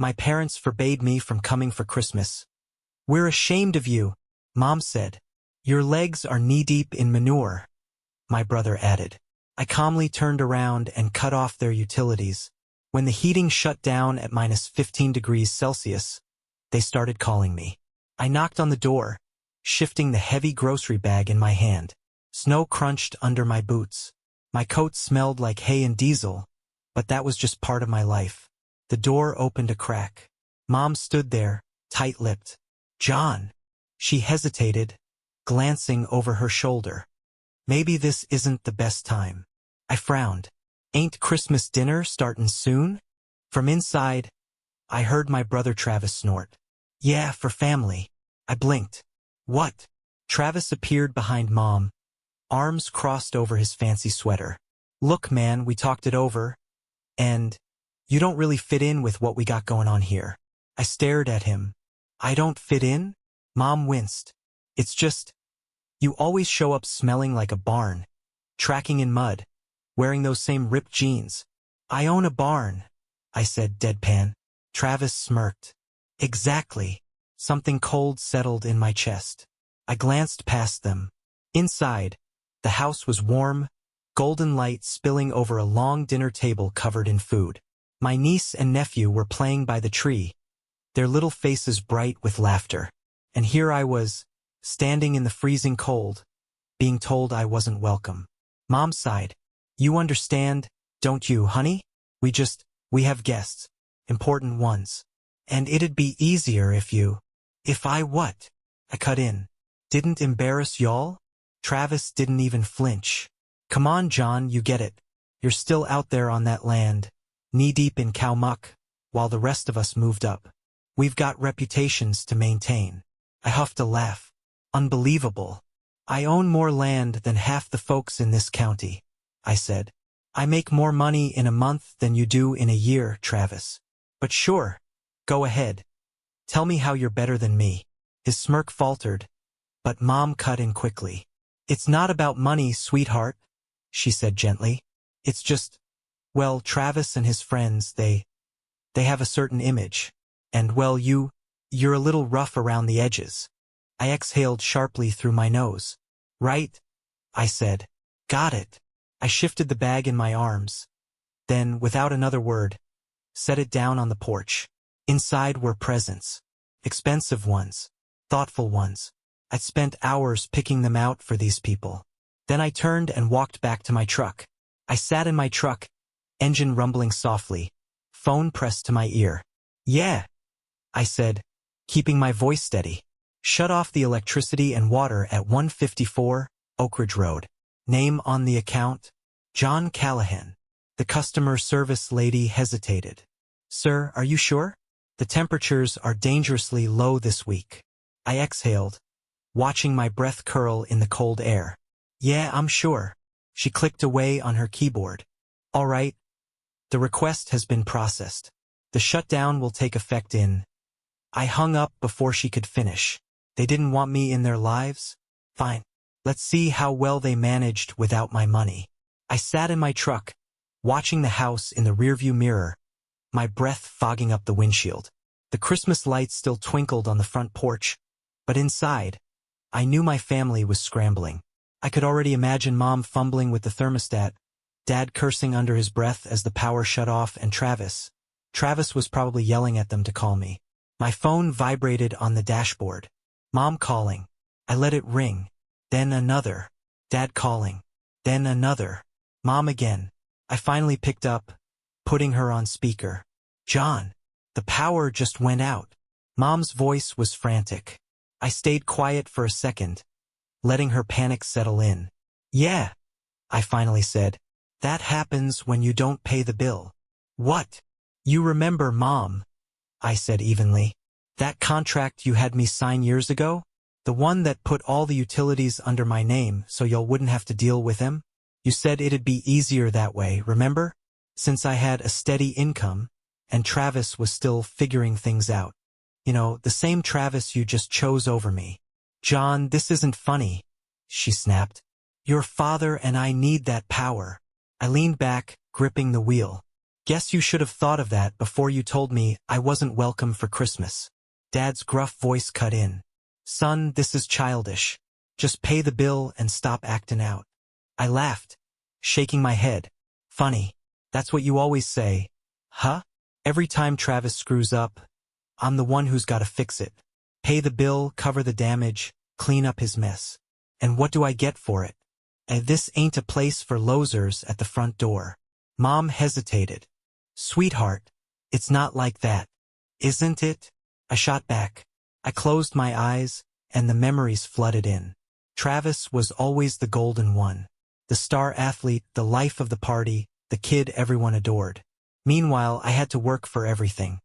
My parents forbade me from coming for Christmas. We're ashamed of you, Mom said. Your legs are knee-deep in manure, my brother added. I calmly turned around and cut off their utilities. When the heating shut down at -15 degrees Celsius, they started calling me. I knocked on the door, shifting the heavy grocery bag in my hand. Snow crunched under my boots. My coat smelled like hay and diesel, but that was just part of my life. The door opened a crack. Mom stood there, tight-lipped. John. She hesitated, glancing over her shoulder. Maybe this isn't the best time. I frowned. Ain't Christmas dinner startin' soon? From inside, I heard my brother Travis snort. Yeah, for family. I blinked. What? Travis appeared behind Mom, arms crossed over his fancy sweater. Look, man, we talked it over, and you don't really fit in with what we got going on here. I stared at him. I don't fit in? Mom winced. It's just, you always show up smelling like a barn, tracking in mud, wearing those same ripped jeans. I own a barn, I said deadpan. Travis smirked. Exactly. Something cold settled in my chest. I glanced past them. Inside, the house was warm, golden light spilling over a long dinner table covered in food. My niece and nephew were playing by the tree, their little faces bright with laughter. And here I was, standing in the freezing cold, being told I wasn't welcome. Mom sighed. You understand, don't you, honey? We have guests, important ones. And it'd be easier if I what? I cut in. Didn't embarrass y'all? Travis didn't even flinch. Come on, John, you get it. You're still out there on that land, knee-deep in cow muck, while the rest of us moved up. We've got reputations to maintain. I huffed a laugh. Unbelievable. I own more land than half the folks in this county, I said. I make more money in a month than you do in a year, Travis. But sure, go ahead. Tell me how you're better than me. His smirk faltered, but Mom cut in quickly. It's not about money, sweetheart, she said gently. It's just, well, Travis and his friends, they have a certain image. And, well, you're a little rough around the edges. I exhaled sharply through my nose. Right? I said. Got it. I shifted the bag in my arms. Then, without another word, set it down on the porch. Inside were presents. Expensive ones. Thoughtful ones. I'd spent hours picking them out for these people. Then I turned and walked back to my truck. I sat in my truck, engine rumbling softly, phone pressed to my ear. Yeah, I said, keeping my voice steady. Shut off the electricity and water at 154 Oak Ridge Road. Name on the account? John Callahan. The customer service lady hesitated. Sir, are you sure? The temperatures are dangerously low this week. I exhaled, watching my breath curl in the cold air. Yeah, I'm sure. She clicked away on her keyboard. All right. The request has been processed. The shutdown will take effect in. I hung up before she could finish. They didn't want me in their lives? Fine. Let's see how well they managed without my money. I sat in my truck, watching the house in the rearview mirror, my breath fogging up the windshield. The Christmas lights still twinkled on the front porch, but inside, I knew my family was scrambling. I could already imagine Mom fumbling with the thermostat, Dad cursing under his breath as the power shut off, and Travis was probably yelling at them to call me. My phone vibrated on the dashboard. Mom calling. I let it ring. Then another. Dad calling. Then another. Mom again. I finally picked up, putting her on speaker. John, the power just went out. Mom's voice was frantic. I stayed quiet for a second, letting her panic settle in. Yeah, I finally said. That happens when you don't pay the bill. What? You remember, Mom, I said evenly. That contract you had me sign years ago? The one that put all the utilities under my name so y'all wouldn't have to deal with them? You said it'd be easier that way, remember? Since I had a steady income, and Travis was still figuring things out. You know, the same Travis you just chose over me. John, this isn't funny, she snapped. Your father and I need that power. I leaned back, gripping the wheel. Guess you should have thought of that before you told me I wasn't welcome for Christmas. Dad's gruff voice cut in. Son, this is childish. Just pay the bill and stop acting out. I laughed, shaking my head. Funny. That's what you always say. Huh? Every time Travis screws up, I'm the one who's gotta fix it. Pay the bill, cover the damage, clean up his mess. And what do I get for it? This ain't a place for losers at the front door. Mom hesitated. Sweetheart, it's not like that. Isn't it? I shot back. I closed my eyes, and the memories flooded in. Travis was always the golden one. The star athlete, the life of the party, the kid everyone adored. Meanwhile, I had to work for everything.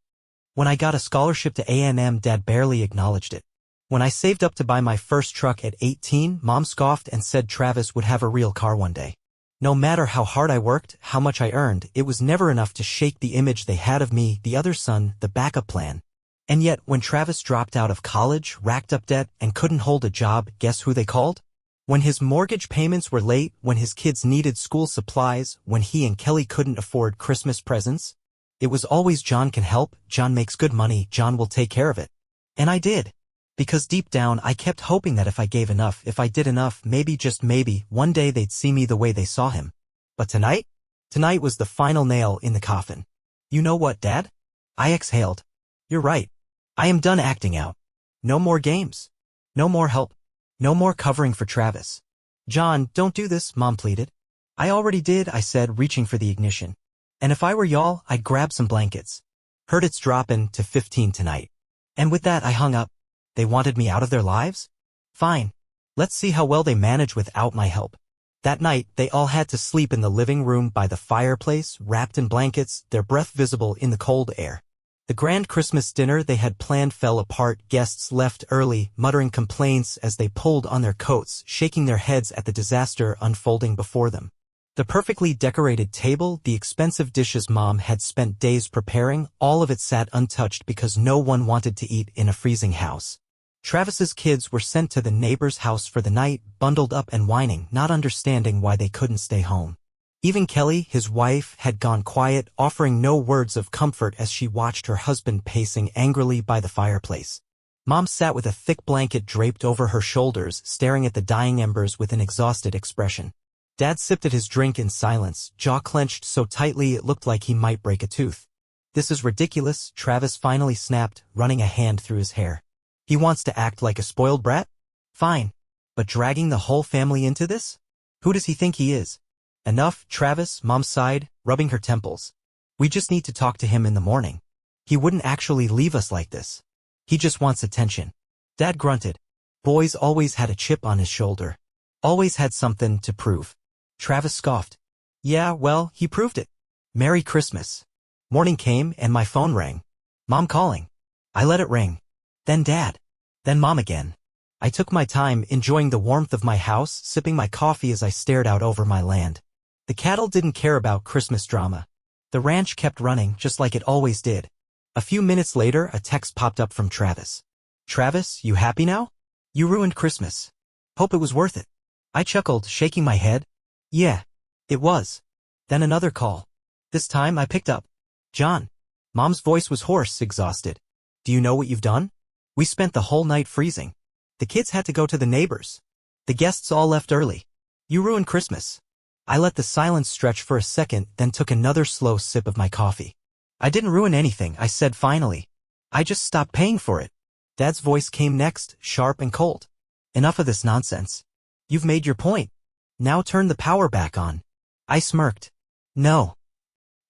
When I got a scholarship to A&M, Dad barely acknowledged it. When I saved up to buy my first truck at 18, Mom scoffed and said Travis would have a real car one day. No matter how hard I worked, how much I earned, it was never enough to shake the image they had of me, the other son, the backup plan. And yet, when Travis dropped out of college, racked up debt, and couldn't hold a job, guess who they called? When his mortgage payments were late, when his kids needed school supplies, when he and Kelly couldn't afford Christmas presents, it was always John can help, John makes good money, John will take care of it. And I did. Because deep down I kept hoping that if I gave enough, if I did enough, maybe, just maybe, one day they'd see me the way they saw him. But tonight? Tonight was the final nail in the coffin. You know what, Dad? I exhaled. You're right. I am done acting out. No more games. No more help. No more covering for Travis. John, don't do this, Mom pleaded. I already did, I said, reaching for the ignition. And if I were y'all, I'd grab some blankets. Heard it's droppin' to 15 tonight. And with that I hung up. They wanted me out of their lives? Fine. Let's see how well they manage without my help. That night, they all had to sleep in the living room by the fireplace, wrapped in blankets, their breath visible in the cold air. The grand Christmas dinner they had planned fell apart. Guests left early, muttering complaints as they pulled on their coats, shaking their heads at the disaster unfolding before them. The perfectly decorated table, the expensive dishes Mom had spent days preparing, all of it sat untouched because no one wanted to eat in a freezing house. Travis's kids were sent to the neighbor's house for the night, bundled up and whining, not understanding why they couldn't stay home. Even Kelly, his wife, had gone quiet, offering no words of comfort as she watched her husband pacing angrily by the fireplace. Mom sat with a thick blanket draped over her shoulders, staring at the dying embers with an exhausted expression. Dad sipped at his drink in silence, jaw clenched so tightly it looked like he might break a tooth. This is ridiculous, Travis finally snapped, running a hand through his hair. He wants to act like a spoiled brat? Fine. But dragging the whole family into this? Who does he think he is? Enough, Travis, Mom sighed, rubbing her temples. We just need to talk to him in the morning. He wouldn't actually leave us like this. He just wants attention. Dad grunted. Boys always had a chip on his shoulder. Always had something to prove. Travis scoffed. Yeah, well, he proved it. Merry Christmas. Morning came and my phone rang. Mom calling. I let it ring. Then Dad. Then Mom again. I took my time, enjoying the warmth of my house, sipping my coffee as I stared out over my land. The cattle didn't care about Christmas drama. The ranch kept running just like it always did. A few minutes later, a text popped up from Travis. Travis, you happy now? You ruined Christmas. Hope it was worth it. I chuckled, shaking my head. Yeah, it was. Then another call. This time I picked up. John. Mom's voice was hoarse, exhausted. Do you know what you've done? We spent the whole night freezing. The kids had to go to the neighbors. The guests all left early. You ruined Christmas. I let the silence stretch for a second, then took another slow sip of my coffee. I didn't ruin anything, I said finally. I just stopped paying for it. Dad's voice came next, sharp and cold. Enough of this nonsense. You've made your point. Now turn the power back on. I smirked. No.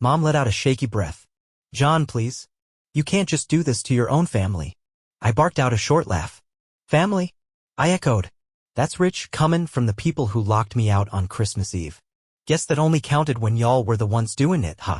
Mom let out a shaky breath. John, please. You can't just do this to your own family. I barked out a short laugh. Family? I echoed. That's rich, comin' from the people who locked me out on Christmas Eve. Guess that only counted when y'all were the ones doing it, huh?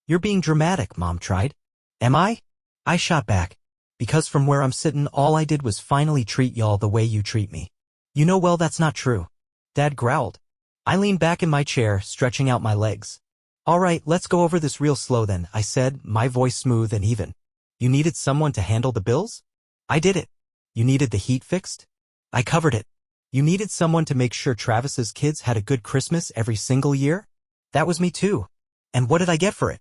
You're being dramatic, Mom tried. Am I? I shot back. Because from where I'm sittin', all I did was finally treat y'all the way you treat me. You know well that's not true. Dad growled. I leaned back in my chair, stretching out my legs. All right, let's go over this real slow then, I said, my voice smooth and even. You needed someone to handle the bills? I did it. You needed the heat fixed? I covered it. You needed someone to make sure Travis's kids had a good Christmas every single year? That was me too. And what did I get for it?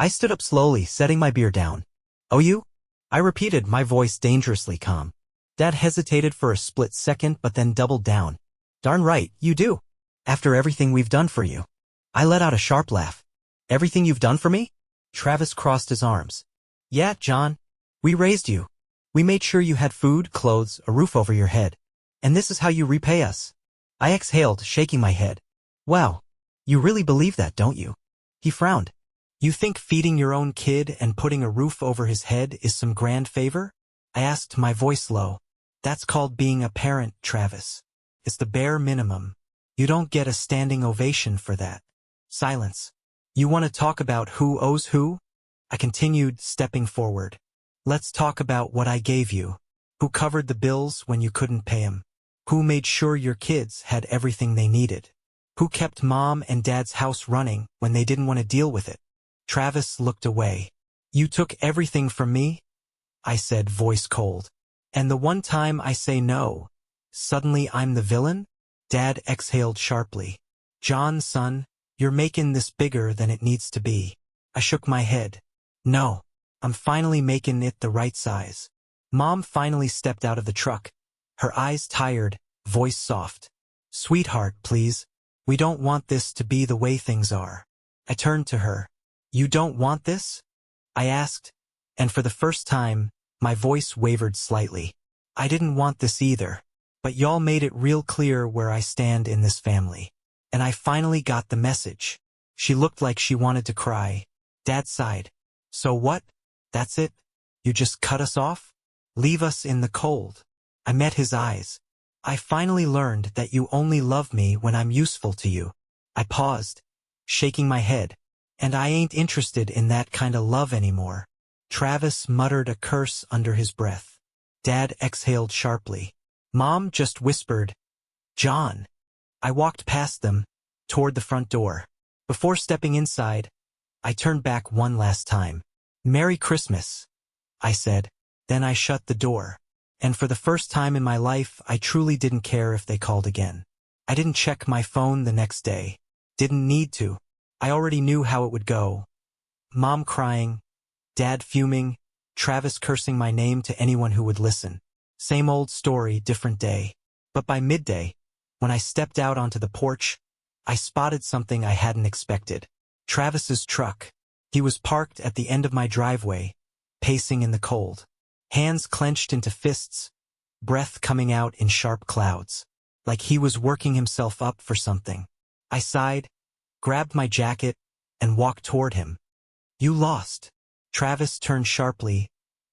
I stood up slowly, setting my beer down. Oh, you? I repeated, my voice dangerously calm. Dad hesitated for a split second but then doubled down. Darn right, you do. After everything we've done for you. I let out a sharp laugh. Everything you've done for me? Travis crossed his arms. Yeah, John. We raised you. We made sure you had food, clothes, a roof over your head. And this is how you repay us. I exhaled, shaking my head. Wow. You really believe that, don't you? He frowned. You think feeding your own kid and putting a roof over his head is some grand favor? I asked, my voice low. That's called being a parent, Travis. It's the bare minimum. You don't get a standing ovation for that. Silence. You want to talk about who owes who? I continued, stepping forward. Let's talk about what I gave you. Who covered the bills when you couldn't pay 'em? Who made sure your kids had everything they needed? Who kept Mom and Dad's house running when they didn't want to deal with it? Travis looked away. You took everything from me? I said, voice cold. And the one time I say no, suddenly I'm the villain? Dad exhaled sharply. John, son, you're making this bigger than it needs to be. I shook my head. No, I'm finally making it the right size. Mom finally stepped out of the truck. Her eyes tired, voice soft. Sweetheart, please. We don't want this to be the way things are. I turned to her. You don't want this? I asked, and for the first time, my voice wavered slightly. I didn't want this either, but y'all made it real clear where I stand in this family. And I finally got the message. She looked like she wanted to cry. Dad sighed. So what? That's it? You just cut us off? Leave us in the cold? I met his eyes. I finally learned that you only love me when I'm useful to you. I paused, shaking my head. And I ain't interested in that kind of love anymore. Travis muttered a curse under his breath. Dad exhaled sharply. Mom just whispered, John. I walked past them, toward the front door. Before stepping inside, I turned back one last time. Merry Christmas, I said. Then I shut the door. And for the first time in my life, I truly didn't care if they called again. I didn't check my phone the next day. Didn't need to. I already knew how it would go. Mom crying, Dad fuming, Travis cursing my name to anyone who would listen. Same old story, different day. But by midday, when I stepped out onto the porch, I spotted something I hadn't expected. Travis's truck. He was parked at the end of my driveway, pacing in the cold. Hands clenched into fists, breath coming out in sharp clouds, like he was working himself up for something. I sighed, grabbed my jacket, and walked toward him. You lost. Travis turned sharply,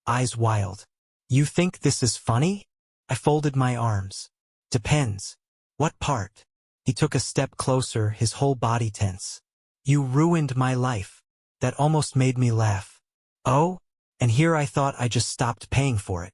eyes wild. You think this is funny? I folded my arms. Depends. What part? He took a step closer, his whole body tense. You ruined my life. That almost made me laugh. Oh? And here I thought I just stopped paying for it.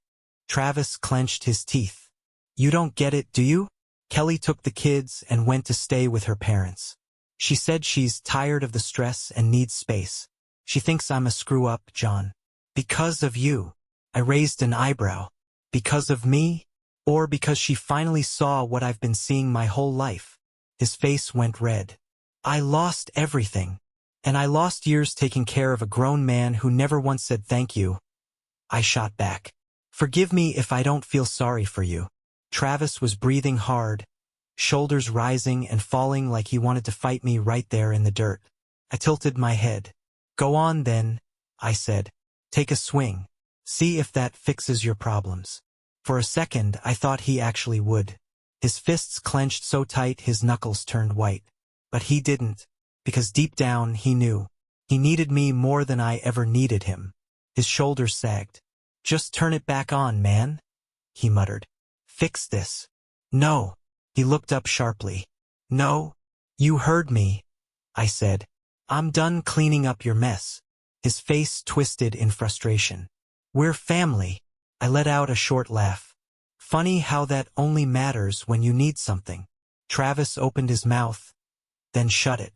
Travis clenched his teeth. You don't get it, do you? Kelly took the kids and went to stay with her parents. She said she's tired of the stress and needs space. She thinks I'm a screw-up, John. Because of you. I raised an eyebrow. Because of me? Or because she finally saw what I've been seeing my whole life? His face went red. I lost everything. And I lost years taking care of a grown man who never once said thank you. I shot back. Forgive me if I don't feel sorry for you. Travis was breathing hard, shoulders rising and falling like he wanted to fight me right there in the dirt. I tilted my head. Go on then, I said. Take a swing. See if that fixes your problems. For a second, I thought he actually would. His fists clenched so tight his knuckles turned white. But he didn't. Because deep down he knew. He needed me more than I ever needed him. His shoulders sagged. Just turn it back on, man, he muttered. Fix this. No. He looked up sharply. No. You heard me, I said. I'm done cleaning up your mess. His face twisted in frustration. We're family. I let out a short laugh. Funny how that only matters when you need something. Travis opened his mouth, then shut it.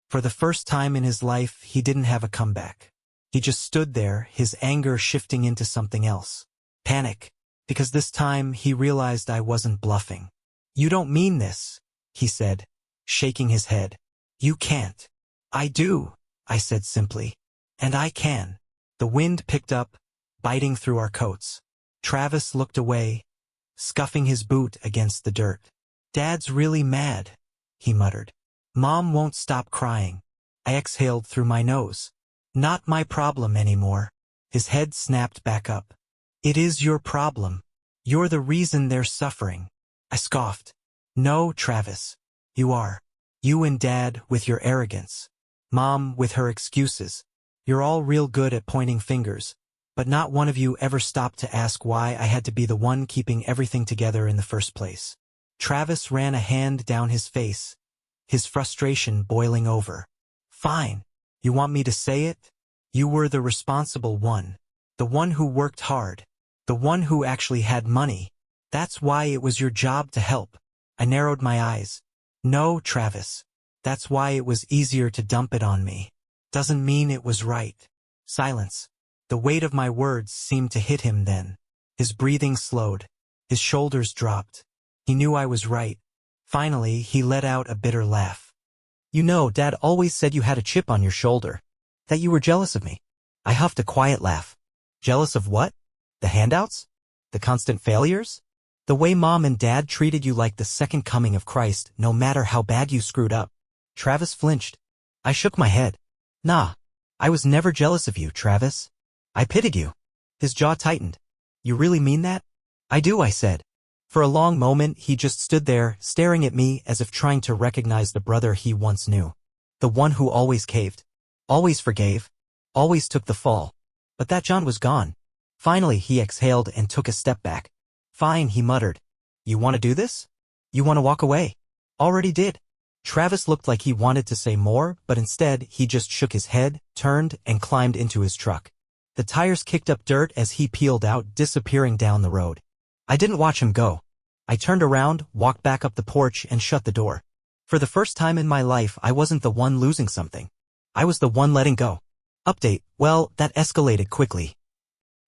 For the first time in his life, he didn't have a comeback. He just stood there, his anger shifting into something else. Panic. Because this time, he realized I wasn't bluffing. You don't mean this, he said, shaking his head. You can't. I do, I said simply. And I can. The wind picked up, biting through our coats. Travis looked away, scuffing his boot against the dirt. Dad's really mad, he muttered. Mom won't stop crying. I exhaled through my nose. Not my problem anymore. His head snapped back up. It is your problem. You're the reason they're suffering. I scoffed. No, Travis. You are. You and Dad with your arrogance. Mom with her excuses. You're all real good at pointing fingers, but not one of you ever stopped to ask why I had to be the one keeping everything together in the first place. Travis ran a hand down his face, his frustration boiling over. Fine. You want me to say it? You were the responsible one. The one who worked hard. The one who actually had money. That's why it was your job to help. I narrowed my eyes. No, Travis. That's why it was easier to dump it on me. Doesn't mean it was right. Silence. The weight of my words seemed to hit him then. His breathing slowed. His shoulders dropped. He knew I was right. Finally, he let out a bitter laugh. You know, Dad always said you had a chip on your shoulder. That you were jealous of me. I huffed a quiet laugh. Jealous of what? The handouts? The constant failures? The way Mom and Dad treated you like the second coming of Christ, no matter how bad you screwed up. Travis flinched. I shook my head. Nah. I was never jealous of you, Travis. I pitied you. His jaw tightened. You really mean that? I do, I said. For a long moment, he just stood there, staring at me as if trying to recognize the brother he once knew. The one who always caved. Always forgave. Always took the fall. But that John was gone. Finally, he exhaled and took a step back. Fine, he muttered. You want to do this? You want to walk away? Already did. Travis looked like he wanted to say more, but instead, he just shook his head, turned, and climbed into his truck. The tires kicked up dirt as he peeled out, disappearing down the road. I didn't watch him go. I turned around, walked back up the porch, and shut the door. For the first time in my life, I wasn't the one losing something. I was the one letting go. Update, well, that escalated quickly.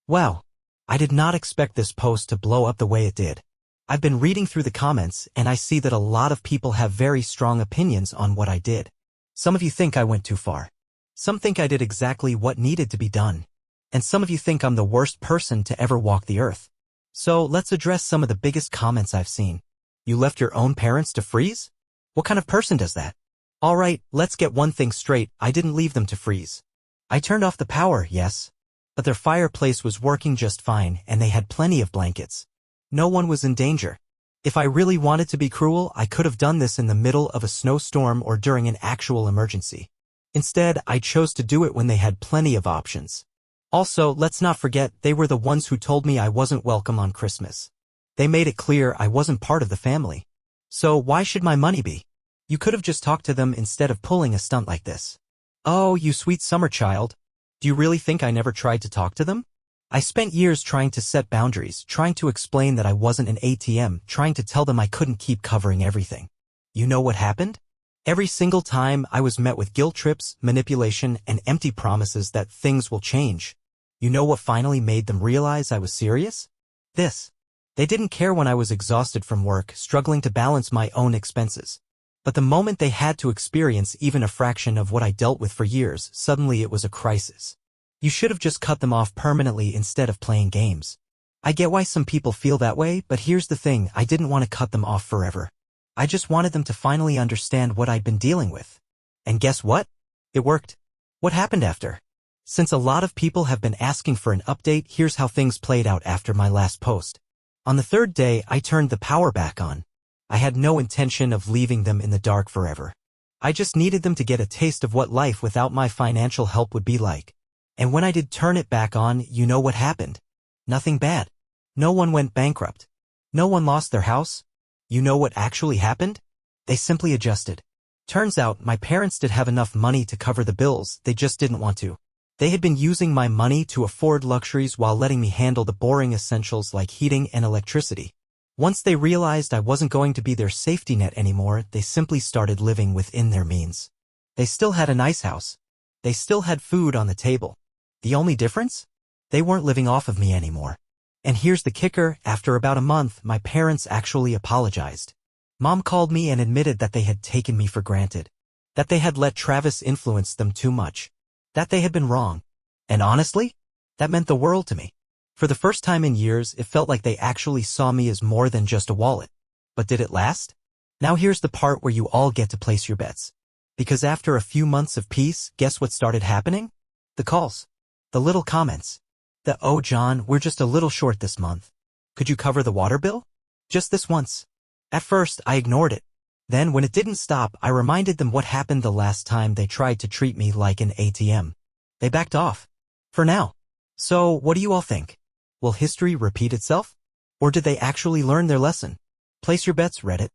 Wow. I did not expect this post to blow up the way it did. I've been reading through the comments and I see that a lot of people have very strong opinions on what I did. Some of you think I went too far. Some think I did exactly what needed to be done. And some of you think I'm the worst person to ever walk the earth. So let's address some of the biggest comments I've seen. You left your own parents to freeze? What kind of person does that? Alright, let's get one thing straight, I didn't leave them to freeze. I turned off the power, yes. But their fireplace was working just fine and they had plenty of blankets. No one was in danger. If I really wanted to be cruel, I could have done this in the middle of a snowstorm or during an actual emergency. Instead, I chose to do it when they had plenty of options. Also, let's not forget, they were the ones who told me I wasn't welcome on Christmas. They made it clear I wasn't part of the family. So why should my money be? You could have just talked to them instead of pulling a stunt like this. Oh, you sweet summer child. Do you really think I never tried to talk to them? I spent years trying to set boundaries, trying to explain that I wasn't an ATM, trying to tell them I couldn't keep covering everything. You know what happened? Every single time I was met with guilt trips, manipulation, and empty promises that things will change. You know what finally made them realize I was serious? This. They didn't care when I was exhausted from work, struggling to balance my own expenses. But the moment they had to experience even a fraction of what I dealt with for years, suddenly it was a crisis. You should have just cut them off permanently instead of playing games. I get why some people feel that way, but here's the thing, I didn't want to cut them off forever. I just wanted them to finally understand what I'd been dealing with. And guess what? It worked. What happened after? Since a lot of people have been asking for an update, here's how things played out after my last post. On the third day, I turned the power back on. I had no intention of leaving them in the dark forever. I just needed them to get a taste of what life without my financial help would be like. And when I did turn it back on, you know what happened? Nothing bad. No one went bankrupt. No one lost their house. You know what actually happened? They simply adjusted. Turns out, my parents did have enough money to cover the bills, they just didn't want to. They had been using my money to afford luxuries while letting me handle the boring essentials like heating and electricity. Once they realized I wasn't going to be their safety net anymore, they simply started living within their means. They still had a nice house. They still had food on the table. The only difference? They weren't living off of me anymore. And here's the kicker, after about a month, my parents actually apologized. Mom called me and admitted that they had taken me for granted. That they had let Travis influence them too much. that they had been wrong. And honestly, that meant the world to me. For the first time in years, it felt like they actually saw me as more than just a wallet. But did it last? Now here's the part where you all get to place your bets. Because after a few months of peace, guess what started happening? The calls. The little comments. "Oh John, we're just a little short this month. Could you cover the water bill? Just this once." At first, I ignored it. Then, when it didn't stop, I reminded them what happened the last time they tried to treat me like an ATM. They backed off. For now. So, what do you all think? Will history repeat itself? Or did they actually learn their lesson? Place your bets, Reddit.